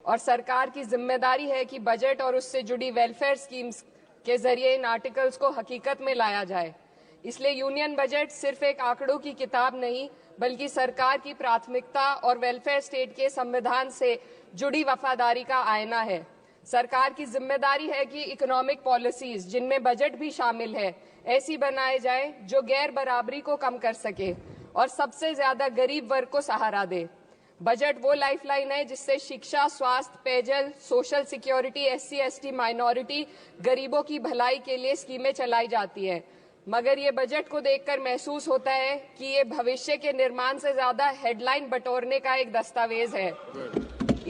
और सरकार की जिम्मेदारी है कि बजट और उससे जुड़ी वेलफेयर स्कीम्स के जरिए इन आर्टिकल्स को हकीकत में लाया जाए। इसलिए यूनियन बजट सिर्फ एक आंकड़ों की किताब नहीं, बल्कि सरकार की प्राथमिकता और वेलफेयर स्टेट के संविधान से जुड़ी वफादारी का आईना है। सरकार की जिम्मेदारी है कि इकोनॉमिक पॉलिसीज, जिनमें बजट भी शामिल है, ऐसी बनाए जाए जो गैर बराबरी को कम कर सके और सबसे ज्यादा गरीब वर्ग को सहारा दे। बजट वो लाइफलाइन है जिससे शिक्षा, स्वास्थ्य, पेयजल, social security, SC, ST, minority, गरीबों की भलाई के लिए स्कीमें चलाई जाती है। मगर ये बजट को देखकर महसूस होता है कि ये भविष्य के निर्माण से ज्यादा हेडलाइन बटोरने का एक दस्तावेज है।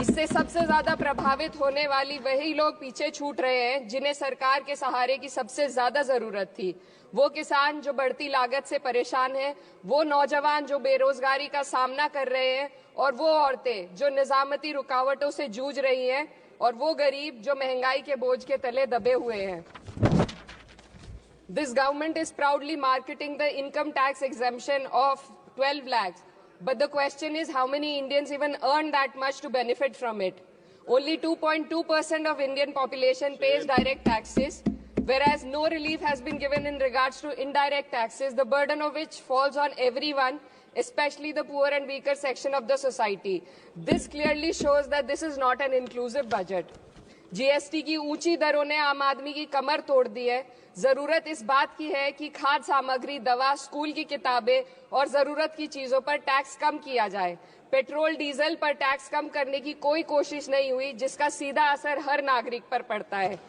इससे सबसे ज्यादा प्रभावित होने वाली वही लोग पीछे छूट रहे हैं जिन्हें सरकार के सहारे की सबसे ज्यादा जरूरत थी। वो किसान जो बढ़ती लागत से परेशान हैं, वो नौजवान जो बेरोजगारी का सामना कर रहे हैं, और वो औरतें जो निजामती रुकावटों से जूझ रही हैं, और वो गरीब जो महंगाई के बोझ के तले दबे हुए हैं। This government is proudly marketing the income tax exemption of 12 lakhs. But the question is, how many Indians even earn that much to benefit from it? Only 2.2% of Indian population pays direct taxes, whereas no relief has been given in regards to indirect taxes, the burden of which falls on everyone, especially the poor and weaker section of the society. This clearly shows that this is not an inclusive budget. GST की ऊंची दरों ने आम आदमी की कमर तोड़ दी है। जरूरत इस बात की है कि खाद्य सामग्री, दवा, स्कूल की किताबें और जरूरत की चीजों पर टैक्स कम किया जाए। पेट्रोल, डीजल पर टैक्स कम करने की कोई कोशिश नहीं हुई, जिसका सीधा असर हर नागरिक पर पड़ता है।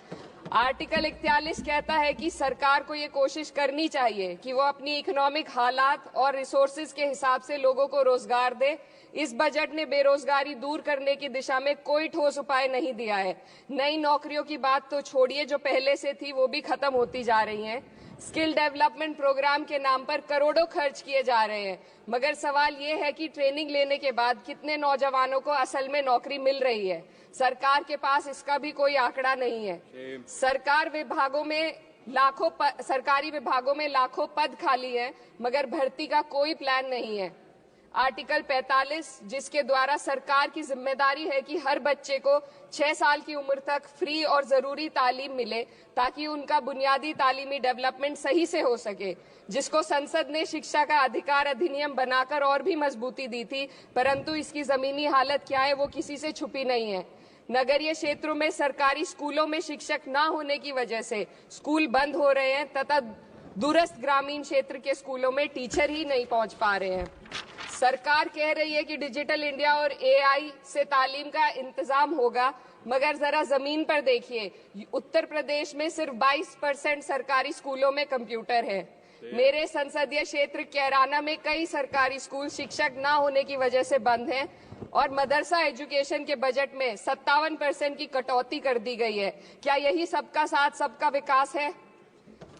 आर्टिकल 41 कहता है कि सरकार को ये कोशिश करनी चाहिए कि वो अपनी इकोनॉमिक हालात और रिसोर्सेज के हिसाब से लोगों को रोजगार दे। इस बजट ने बेरोजगारी दूर करने की दिशा में कोई ठोस उपाय नहीं दिया है। नई नौकरियों की बात तो छोड़िए, जो पहले से थी वो भी खत्म होती जा रही हैं। स्किल डेवलपमेंट प्रोग्राम के नाम पर करोड़ों खर्च किए जा रहे हैं, मगर सवाल ये है कि ट्रेनिंग लेने के बाद कितने नौजवानों को असल में नौकरी मिल रही है। सरकार के पास इसका भी कोई आंकड़ा नहीं है। सरकारी विभागों में लाखों पद खाली हैं, मगर भर्ती का कोई प्लान नहीं है। आर्टिकल 45, जिसके द्वारा सरकार की जिम्मेदारी है कि हर बच्चे को 6 साल की उम्र तक फ्री और जरूरी तालीम मिले ताकि उनका बुनियादी तालीमी डेवलपमेंट सही से हो सके, जिसको संसद ने शिक्षा का अधिकार अधिनियम बनाकर और भी मजबूती दी थी, परंतु इसकी जमीनी हालत क्या है वो किसी से छुपी नहीं है। नगरीय क्षेत्रों में सरकारी स्कूलों में शिक्षक न होने की वजह से स्कूल बंद हो रहे हैं तथा दूरस्थ ग्रामीण क्षेत्र के स्कूलों में टीचर ही नहीं पहुंच पा रहे हैं। सरकार कह रही है कि डिजिटल इंडिया और AI से तालीम का इंतजाम होगा, मगर जरा जमीन पर देखिए, उत्तर प्रदेश में सिर्फ 22% सरकारी स्कूलों में कंप्यूटर है। मेरे संसदीय क्षेत्र कैराना में कई सरकारी स्कूल शिक्षक न होने की वजह से बंद हैं और मदरसा एजुकेशन के बजट में 57% की कटौती कर दी गई है। क्या यही सबका साथ सबका विकास है?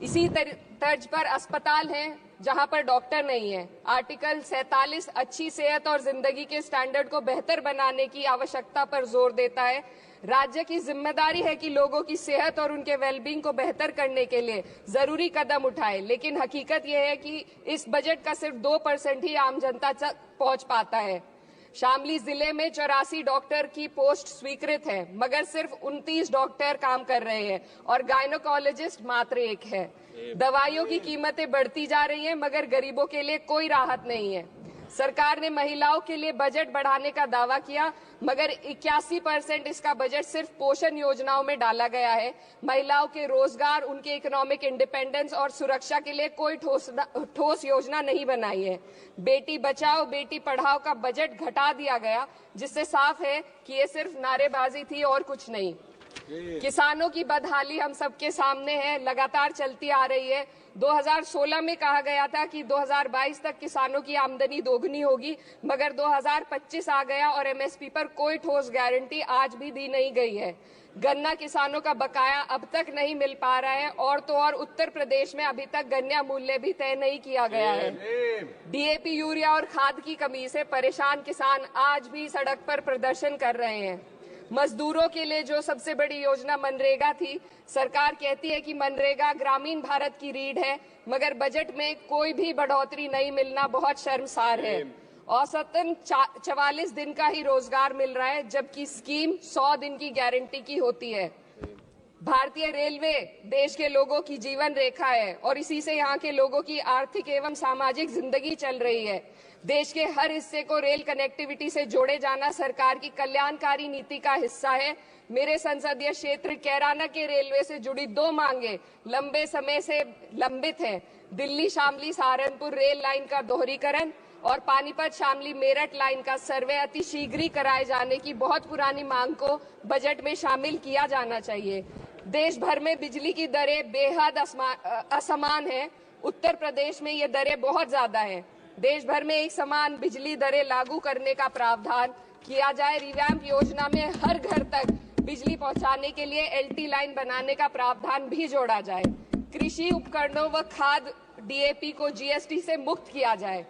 इसी तर्ज पर अस्पताल हैं जहां पर डॉक्टर नहीं है। आर्टिकल 47 अच्छी सेहत और जिंदगी के स्टैंडर्ड को बेहतर बनाने की आवश्यकता पर जोर देता है। राज्य की जिम्मेदारी है कि लोगों की सेहत और उनके वेलबींग को बेहतर करने के लिए जरूरी कदम उठाए, लेकिन हकीकत यह है कि इस बजट का सिर्फ 2% ही आम जनता तक पहुंच पाता है। शामली जिले में 84 डॉक्टर की पोस्ट स्वीकृत है, मगर सिर्फ 29 डॉक्टर काम कर रहे हैं और गायनोकोलॉजिस्ट मात्र 1 है। दवाइयों की कीमतें बढ़ती जा रही हैं, मगर गरीबों के लिए कोई राहत नहीं है। सरकार ने महिलाओं के लिए बजट बढ़ाने का दावा किया, मगर 81% इसका बजट सिर्फ पोषण योजनाओं में डाला गया है। महिलाओं के रोजगार, उनके इकोनॉमिक इंडिपेंडेंस और सुरक्षा के लिए कोई ठोस योजना नहीं बनाई है। बेटी बचाओ बेटी पढ़ाओ का बजट घटा दिया गया, जिससे साफ है कि ये सिर्फ नारेबाजी थी और कुछ नहीं। किसानों की बदहाली हम सबके सामने है, लगातार चलती आ रही है। 2016 में कहा गया था कि 2022 तक किसानों की आमदनी दोगुनी होगी, मगर 2025 आ गया और MSP पर कोई ठोस गारंटी आज भी दी नहीं गई है। गन्ना किसानों का बकाया अब तक नहीं मिल पा रहा है, और तो और उत्तर प्रदेश में अभी तक गन्ना मूल्य भी तय नहीं किया गया है। DAP, यूरिया और खाद की कमी से परेशान किसान आज भी सड़क पर प्रदर्शन कर रहे हैं। मजदूरों के लिए जो सबसे बड़ी योजना मनरेगा थी, सरकार कहती है कि मनरेगा ग्रामीण भारत की रीढ़ है, मगर बजट में कोई भी बढ़ोतरी नहीं मिलना बहुत शर्मसार है। औसतन 44 दिन का ही रोजगार मिल रहा है, जबकि स्कीम 100 दिन की गारंटी की होती है। भारतीय रेलवे देश के लोगों की जीवन रेखा है और इसी से यहाँ के लोगों की आर्थिक एवं सामाजिक जिंदगी चल रही है। देश के हर हिस्से को रेल कनेक्टिविटी से जोड़े जाना सरकार की कल्याणकारी नीति का हिस्सा है। मेरे संसदीय क्षेत्र कैराना के रेलवे से जुड़ी 2 मांगे लंबे समय से लंबित हैं। दिल्ली शामली सहारनपुर रेल लाइन का दोहरीकरण और पानीपत शामली मेरठ लाइन का सर्वे अति शीघ्र कराए जाने की बहुत पुरानी मांग को बजट में शामिल किया जाना चाहिए। देश भर में बिजली की दरें बेहद असमान हैं। उत्तर प्रदेश में ये दरें बहुत ज्यादा हैं। देश भर में एक समान बिजली दरें लागू करने का प्रावधान किया जाए। रिवैम्प योजना में हर घर तक बिजली पहुंचाने के लिए एलटी लाइन बनाने का प्रावधान भी जोड़ा जाए। कृषि उपकरणों व खाद डीएपी को जीएसटी से मुक्त किया जाए।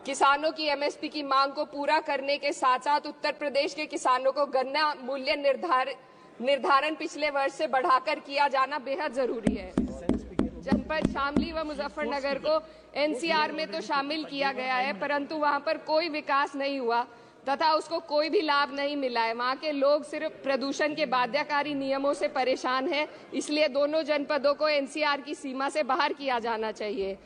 किसानों की एमएसपी की मांग को पूरा करने के साथ साथ उत्तर प्रदेश के किसानों को गन्ना मूल्य निर्धारण पिछले वर्ष से बढ़ाकर किया जाना बेहद जरूरी है। जनपद शामली व मुजफ्फरनगर को एनसीआर में तो शामिल किया गया है, परंतु वहां पर कोई विकास नहीं हुआ तथा उसको कोई भी लाभ नहीं मिला है। वहां के लोग सिर्फ प्रदूषण के बाध्यकारी नियमों से परेशान हैं, इसलिए दोनों जनपदों को एनसीआर की सीमा से बाहर किया जाना चाहिए।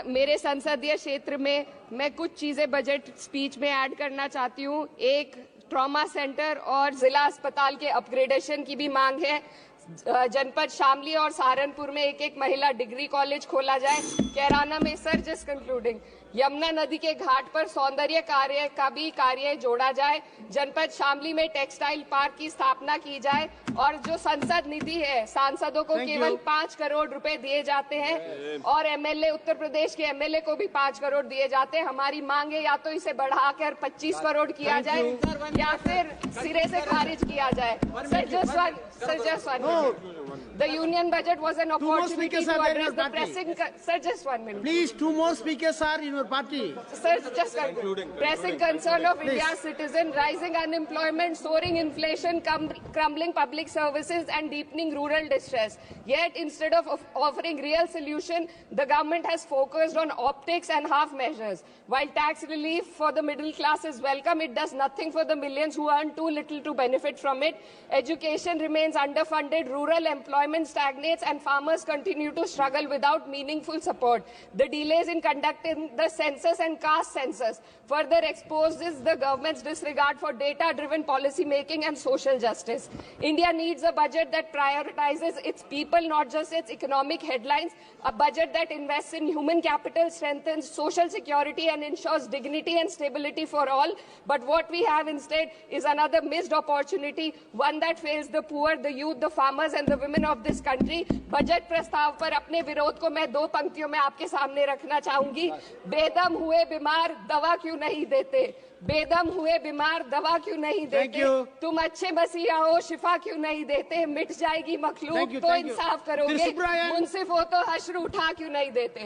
मेरे संसदीय क्षेत्र में मैं कुछ चीजें बजट स्पीच में ऐड करना चाहती हूँ। एक, ट्रॉमा सेंटर और जिला अस्पताल के अपग्रेडेशन की भी मांग है। जनपद शामली और सहारनपुर में एक महिला डिग्री कॉलेज खोला जाए। कैराना में सर जस्ट कंक्लूडिंग, यमुना नदी के घाट पर सौंदर्य कार्य का भी कार्य जोड़ा जाए। जनपद शामली में टेक्सटाइल पार्क की स्थापना की जाए और जो संसद निधि है सांसदों को केवल 5 करोड़ रुपए दिए जाते हैं और एमएलए उत्तर प्रदेश के एमएलए को भी 5 करोड़ दिए जाते हैं। हमारी मांग है या तो इसे बढ़ाकर 25 करोड़ किया जाए या फिर सिरे से खारिज किया जाए। Sir just one The union budget was an opportunity to address the pressing... Sir, just 1 minute. Please, 2 more speakers are in your party. Sir, just pressing concern of India's citizen, rising unemployment, soaring inflation, crumbling public services and deepening rural distress. Yet, instead of offering real solution, the government has focused on optics and half measures. While tax relief for the middle class is welcome, it does nothing for the millions who earn too little to benefit from it. Education remains underfunded, rural employment stagnates and farmers continue to struggle without meaningful support. The delays in conducting the census and caste census further exposes the government's disregard for data-driven policy making and social justice. India needs a budget that prioritizes its people, not just its economic headlines, a budget that invests in human capital, strengthens social security and ensures dignity and stability for all. But what we have instead is another missed opportunity, one that fails the poor, the youth, the farmers and the women of this country. Budget प्रस्ताव पर अपने विरोध को मैं 2 पंक्तियों में आपके सामने रखना चाहूंगी। बेदम हुए बीमार दवा क्यों नहीं देते? बेदम हुए बीमार दवा क्यों नहीं देते? तुम अच्छे मसीहा हो, शिफा क्यों नहीं देते? मिट जाएगी मखलूक तो इंसाफ करोगे, मुंसिफ हो तो हश्र उठा क्यों नहीं देते?